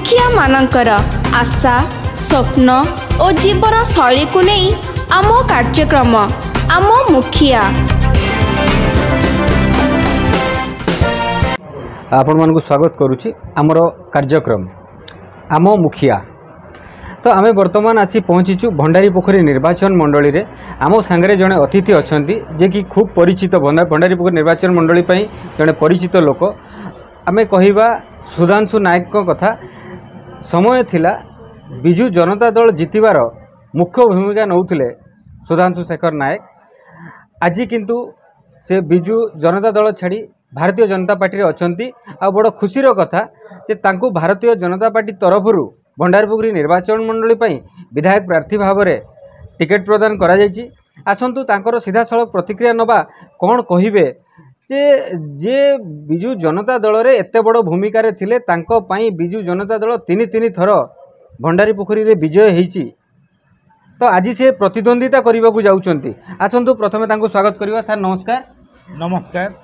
मुखिया मानकर आशा स्वप्न और जीवन शैली को नहीं आम कार्यक्रम आम मुखिया आपण मानक स्वागत करुच्ची आमर कार्यक्रम आम मुखिया। तो आम बर्तमान आसी पहुँचीचु भंडारीपोखरी निर्वाचन मंडली रे। आम सांगरे जड़े अतिथि अच्छा जे कि खूब परिचित भंडारीपोखरी निर्वाचन मंडली जड़े परिचित लोक। आम कहवा सुधांशु नायक कथा। समय थिला बिजु जनता दल जितबार मुख्य भूमिका नौथिले सुधांशु शेखर नायक। आज किंतु से बिजु जनता दल छाड़ी भारतीय जनता पार्टी अच्छी। आ बड़ खुशीर कथा जे तांकु भारतीय जनता पार्टी तरफरु भंडारीपोखरी निर्वाचन मंडली विधायक प्रार्थी भाव में टिकेट प्रदान करा जायछि। आसंतु तांकर सीधा सड़क प्रतिक्रिया नबा कौन कहिबे जे बिजु जनता दल रे एते बड़ भूमिका रे थिले तांको पई बिजु जनता दल तीन थर भंडारीपोखरी रे विजय हेछि। तो आज से प्रतिद्वंदिता करने को जाउछंती। आसंतु प्रथमे तांको स्वागत करिवा। सर नमस्कार। नमस्कार।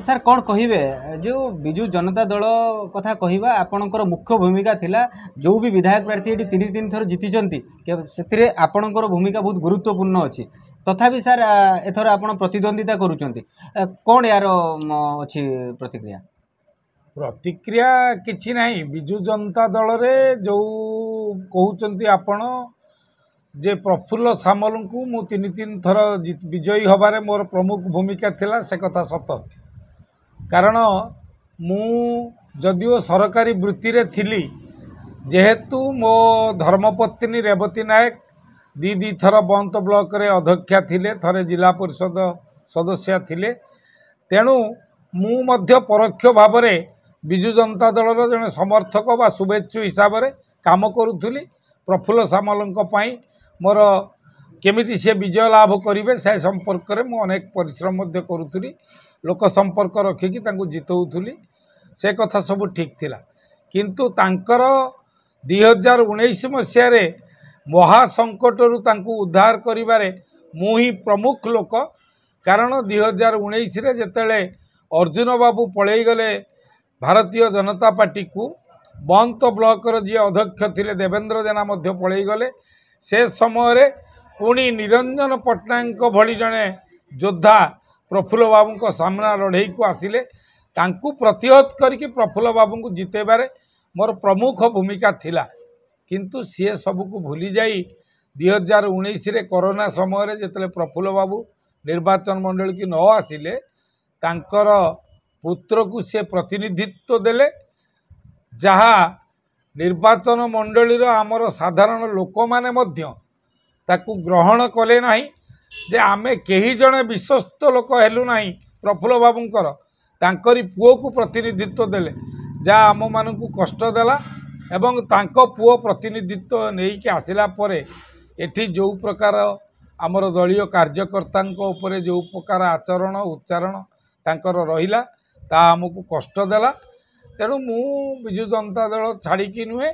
सर कौन कहिबे जो बिजु जनता दल कथा कहवा आपणकर मुख्य भूमिका थिला जो भी विधायक प्रार्थी ये तीन थर जीतिचंती से आपणकर भूमिका बहुत गुरुत्वपूर्ण अच्छी। तथापि सर एथर आप प्रतिद्वंदिता करुचंती कौन यार अच्छी प्रतिक्रिया? प्रतिक्रिया किछि नहीं। बिजु जनता दल रे जो कहउचंती आपण जे प्रफुल्ल सामल को मु तीन थर विजयी हबारे मोर प्रमुख भूमिका थिला से कथा सत। कारण मु जदिओ सरकारी वृत्ति रे थिली जेहेतु मो धर्मपत्नी रेवती नायक दी थर बंत ब्लॉक रे अध्यक्षा थिले, थरे जिला परिषद सदस्य थिले। तेणु मु मध्य परोक्ष भाव रे बिजु जनता दल रो जने समर्थक बा शुभेच्छु हिसाब रे काम करुथुली। प्रफुल्ल सामलଙ୍କ ପାଇଁ मोर केमिति से विजय लाभ करेंगे से संपर्क में मुझे अनेक परिश्रम करुली। लोक संपर्क रखिकी जितौली से कथा सब ठीक थिला। किंतु तांकर 2019 मसीह महासंकटरू उद्धार करिबारे मु ही प्रमुख लोक। कारण 2019 रे जेतेले अर्जुन बाबू पलई गले भारतीय जनता पार्टी को बंत ब्लॉक जी अध्यक्ष थिले देवेंद्र जेना मध्य पलई गले। से समय पुणी निरंजन पट्टनायक भली जड़े योद्धा प्रफुल्ल बाबू को सामना लड़े को आसिले तांकु प्रतिहत करके प्रफुल्ल बाबू को जितेबारे मोर प्रमुख भूमिका थिला। किंतु सी सबको भूली जाई 2019 रे कोरोना समय जेतले प्रफुल्ल बाबू निर्वाचन मंडल की न आसिले तांकर पुत्र को से प्रतिनिधित्व देले। जहा निर्वाचन मंडली आमर साधारण लोक माने मध्य ताकू ग्रहण कले नहीं जे आमे केही जणे विश्वस्त लोक हेलु नहीं। प्रफुल्ल बाबूंकर तांकरी पुओ को प्रतिनिधित्व देले जा आम मानकू कष्ट देला। एवं तांको पुओ प्रतिनिधित्व नहीं कि आसिला परे एठी जो प्रकार आमर दलीय कार्यकर्तांको उपरे जो प्रकार आचरण उच्चारण तांकर रहिला ता आमको कष्ट देला। तेणु मु बिजु जनता दल छाड़िकी नुहे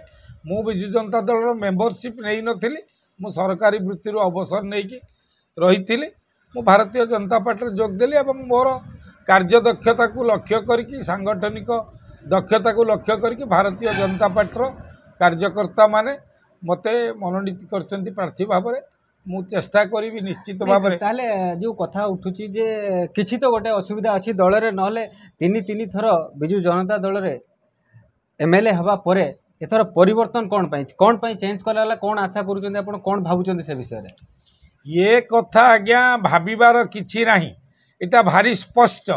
मु बिजु जनता दल मेंबरशिप नहीं नथिली। मु सरकारी वृत्ति अवसर नहीं कि रही मु भारतीय जनता पार्टी जोग देली एवं मोर कार्यदक्षता को लक्ष्य करके सांगठनिक दक्षता को लक्ष्य करके भारतीय जनता पार्टी कार्यकर्ता माने मते मनोनीत करछंती प्रार्थी भाव में मु चेष्टा करी निश्चित भाव में। ताले जो कथा उठुची जे किछि तो गोटे असुविधा अछि दल रे नहले तीन थर बिजु जनता दल रे एमएलए हवा परे एथर परिवर्तन कौन पाई चेंज कला कौन आशा करूछन्ते आपण कौन भाबुछन्ते से विषय रे? ये कथा आज्ञा भाबिबार किछि नाही। एटा भारी स्पष्ट।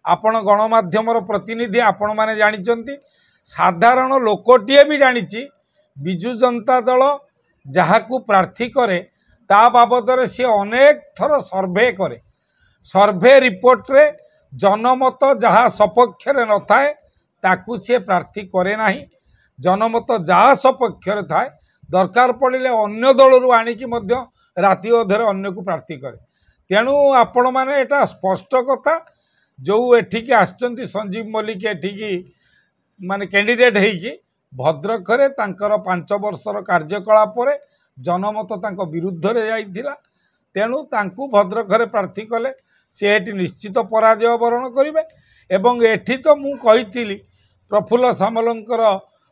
आपण गणमाध्यम प्रतिनिधि आपण माने जानिचंती साधारण लोकटिए भी जानिची बिजु जनता दल जहाकू प्रार्थी करे ता बाबद सी अनेक थर सर्वे करे। सर्वे रिपोर्ट रे जनमत जहाँ सपक्ष न थाए ताकू सी प्रार्थी करे नाही। जनमत जहाँ सपक्ष थाए दरकार पड़े अन्य दलरू आणिकी मध्य राति अधरे अन्य को प्रार्थी करे। तेणु आपण माने एटा स्पष्ट कथा जो एठिकी आसचंती संजीव मल्लिक एठिकी माने कैंडिडेट हेकी भद्रक रे तांकर 5 वर्षर कार्यकलाप रे जनमत तांको विरुद्ध रे जाइथिला। तेणु तांकू भद्रक रे प्रार्थी कले से एठी निश्चित पराजय वरण करिवे। एवं एठी तो मु कहिथिली प्रफुल्ल सामलंकर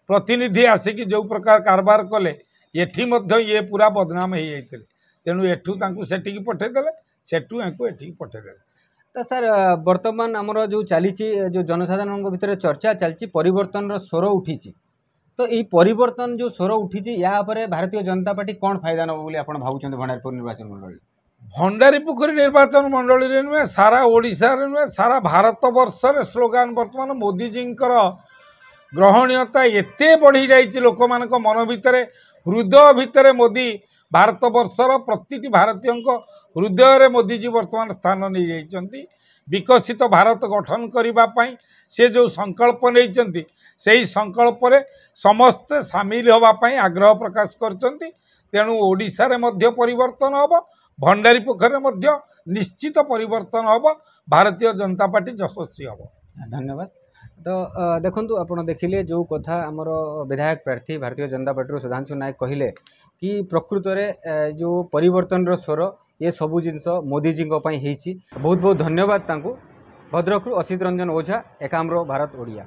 प्रतिनिधि आसिक जो प्रकार कारबार कले एठी मध्य ये पूरा बदनाम हो जाते तेणु एठू सेठी पठेदेले सेठू एठी पठेदेले। तो सर वर्तमान आमर जो चली जो जनसाधारण भितर चर्चा चलती परिवर्तन स्वर उठी तो यही परिवर्तन जो स्वर उठी या भारतीय जनता पार्टी कौन फायदा नब बोली आप भावुं भंडारीपुर निर्वाचन मंडल भंडारीपुखुरी निर्वाचन मंडल नुहे सारा ओडिशा नुहे सारा भारत वर्ष स्लोगान वर्तमान मोदीजी ग्रहणीयता एते बढ़ी जाइए लोक मान मन भितर हृदय भितर मोदी भारत वर्षर प्रति भारतीय हृदय मोदीजी वर्तमान स्थान नहीं जाइए विकसित भारत गठन करने से जो संकल्प नहीं से संकल्प समस्ते सामिल होगापाई आग्रह प्रकाश करछंती तेणु ओडिशा रे मध्य परिवर्तन हम भंडारीपुखर मध्य निश्चित परिवर्तन हम भारतीय जनता पार्टी यशस्वी हम। धन्यवाद। तो देखंतु आपण देखिले जो कथा आमर विधायक प्रार्थी भारतीय जनता पार्टी सुधांशु नायक कहले कि प्रकृत में जो परिवर्तन स्वर ये सबू जिनस मोदीजी बहुत बहुत धन्यवाद। भद्रकरू असित रंजन ओझा एकाम्र भारत ओडिया।